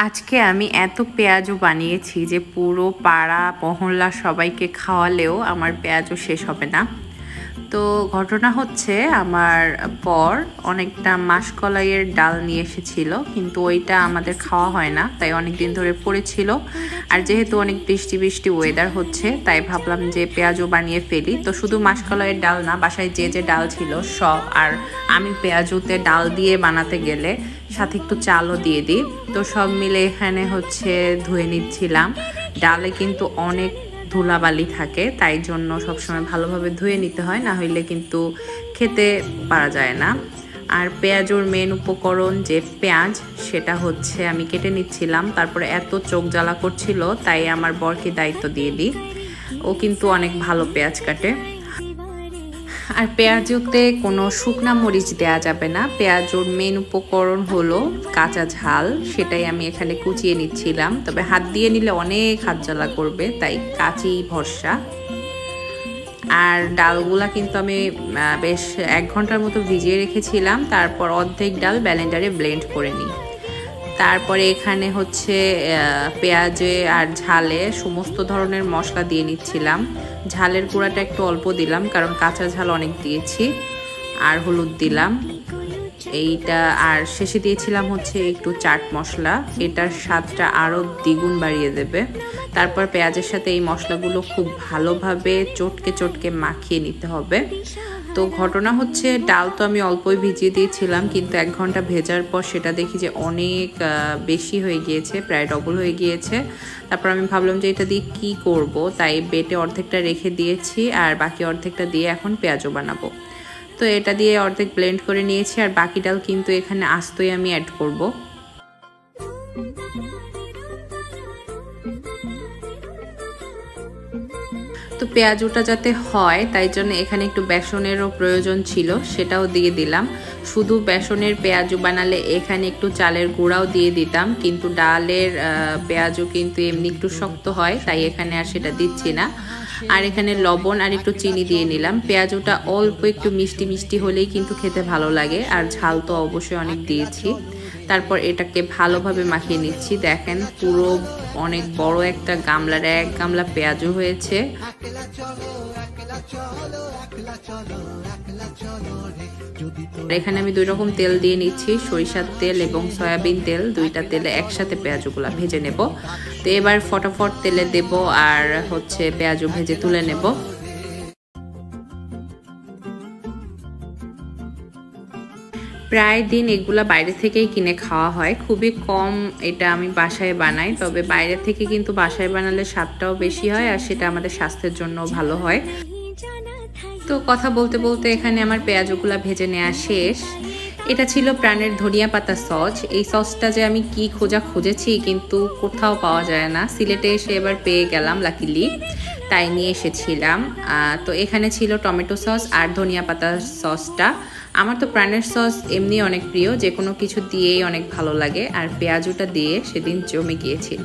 আজকে আমি এত পেঁয়াজু বানিয়েছি যে পুরো পাড়া মহল্লা সবাইকে খাওয়ালেও আমার পেঁয়াজু শেষ হবে না। তো ঘটনা হচ্ছে আমার বর অনেকটা মাসকলাইয়ের ডাল নিয়ে এসেছিল, কিন্তু ওইটা আমাদের খাওয়া হয় না, তাই অনেক দিন ধরে পড়েছিল। আর যেহেতু অনেক বৃষ্টি বৃষ্টি ওয়েদার হচ্ছে, তাই ভাবলাম যে পেঁয়াজু বানিয়ে ফেলি। তো শুধু মাসকলাইয়ের ডাল না, বাসায় যে যে ডাল ছিল সব, আর আমি পেঁয়াজুতে ডাল দিয়ে বানাতে গেলে সাথে একটু চালও দিয়ে দিই। তো সব মিলে এখানে ধুয়ে নিচ্ছিলাম। ডালে কিন্তু অনেক ধুলাবালি থাকে, তাই জন্য সবসময় ভালোভাবে ধুয়ে নিতে হয়, না হইলে কিন্তু খেতে পারা যায় না। আর পেঁয়াজুর মেন উপকরণ যে পেঁয়াজ, সেটা আমি কেটে নিচ্ছিলাম। তারপরে এত চোখ জ্বালা করছিল, তাই আমার বরকে দায়িত্ব দিয়ে দিই। ও কিন্তু অনেক ভালো পেঁয়াজ কাটে। আর পেঁয়াজুতে কোনো শুকনা মরিচ দেয়া যাবে না। পেঁয়াজুর মেন উপকরণ হলো কাঁচা ঝাল, সেটাই আমি এখানে কুচিয়ে নিচ্ছিলাম। তবে হাত দিয়ে নিলে অনেক হাত জ্বালা করবে, তাই কাঁচি ভরসা। আর ডালগুলা কিন্তু আমি বেশ 1 ঘন্টার মতো ভিজিয়ে রেখেছিলাম। তারপর অর্ধেক ডাল ব্লেন্ডারে ব্লেন্ড করে নিই। তারপরে এখানে পেঁয়াজে আর ঝালে সমস্ত ধরনের মশলা দিয়ে নিচ্ছিলাম। ঝালের গুঁড়াটা একটু অল্প দিলাম, কারণ কাঁচা ঝাল অনেক দিয়েছি। আর হলুদ দিলাম এইটা, আর শেষে দিয়েছিলাম একটু চাট মশলা। এটার স্বাদটা আরও দ্বিগুণ বাড়িয়ে দেবে। তারপর পেঁয়াজের সাথে এই মশলাগুলো খুব ভালোভাবে চটকে চটকে মাখিয়ে নিতে হবে। তো ঘটনা ডাল তো আমি অল্পই ভিজিয়ে দিয়েছিলাম, কিন্তু 1 ঘন্টা ভেজার পর সেটা দেখি যে অনেক বেশি হয়ে গিয়েছে, প্রায় ডবল হয়ে গিয়েছে। তারপর আমি ভাবলাম যে এটা দিয়ে কি করব, তাই বেটে অর্ধেকটা রেখে দিয়েছি, আর বাকি অর্ধেকটা দিয়ে এখন পেঁয়াজও বানাবো। তো এটা দিয়ে অর্ধেক ব্লেন্ড করে নিয়েছি, আর বাকি ডাল কিন্তু এখানে আস্তই আমি অ্যাড করব। তো পেঁয়াজুটা যাতে হয়, তাই জন্য এখানে একটু বেসনেরও প্রয়োজন ছিল, সেটাও দিয়ে দিলাম। শুধু বেসনের পেঁয়াজু বানালে এখানে একটু চালের গুঁড়াও দিয়ে দিতাম, কিন্তু ডালের পেঁয়াজু কিন্তু এমনি একটু শক্ত হয়, তাই এখানে আর সেটা দিচ্ছি না। আর এখানে লবণ আর একটু চিনি দিয়ে নিলাম। পেঁয়াজুটা অল্প একটু মিষ্টি মিষ্টি হলেই কিন্তু খেতে ভালো লাগে, আর ঝাল তো অবশ্যই অনেক দিয়েছি। তারপর এটাকে ভালোভাবে মাখিয়ে নিচ্ছি। দেখেন পুরো অনেক বড় একটা গামলার 1 গামলা পেঁয়াজু হয়েছে। এখানে আমি 2 রকম তেল দিয়ে নিচ্ছি, সরিষার তেল এবং সয়াবিন তেল। 2টা তেলে একসাথে পেঁয়াজুগুলা ভেজে নেব। তো এবার ফটাফট তেলে দেব, আর পেঁয়াজু ভেজে তুলে নেব। প্রায় দিন এগুলা বাইরে থেকেই কিনে খাওয়া হয়, খুবই কম এটা আমি বাসায় বানাই। তবে বাইরে থেকে কিন্তু বাসায় বানালে স্বাদটাও বেশি হয়, আর সেটা আমাদের স্বাস্থ্যের জন্য ভালো হয়। তো কথা বলতে বলতে এখানে আমার পেঁয়াজগুলা ভেজে নেওয়া শেষ। এটা ছিল প্রাণের ধনিয়া পাতা সস। এই সসটা যে আমি কি খুঁজেছি, কিন্তু কোথাও পাওয়া যায় না। সিলেটে এসে এবার পেয়ে গেলাম লাকিলি, তাই নিয়ে এসেছিলাম। তো এখানে ছিল টমেটো সস আর ধনিয়া পাতা সসটা। আমার তো প্রাণের সস এমনি অনেক প্রিয়, যে কোনো কিছু দিয়েই অনেক ভালো লাগে, আর পেঁয়াজুটা দিয়ে সেদিন জমে গিয়েছিল।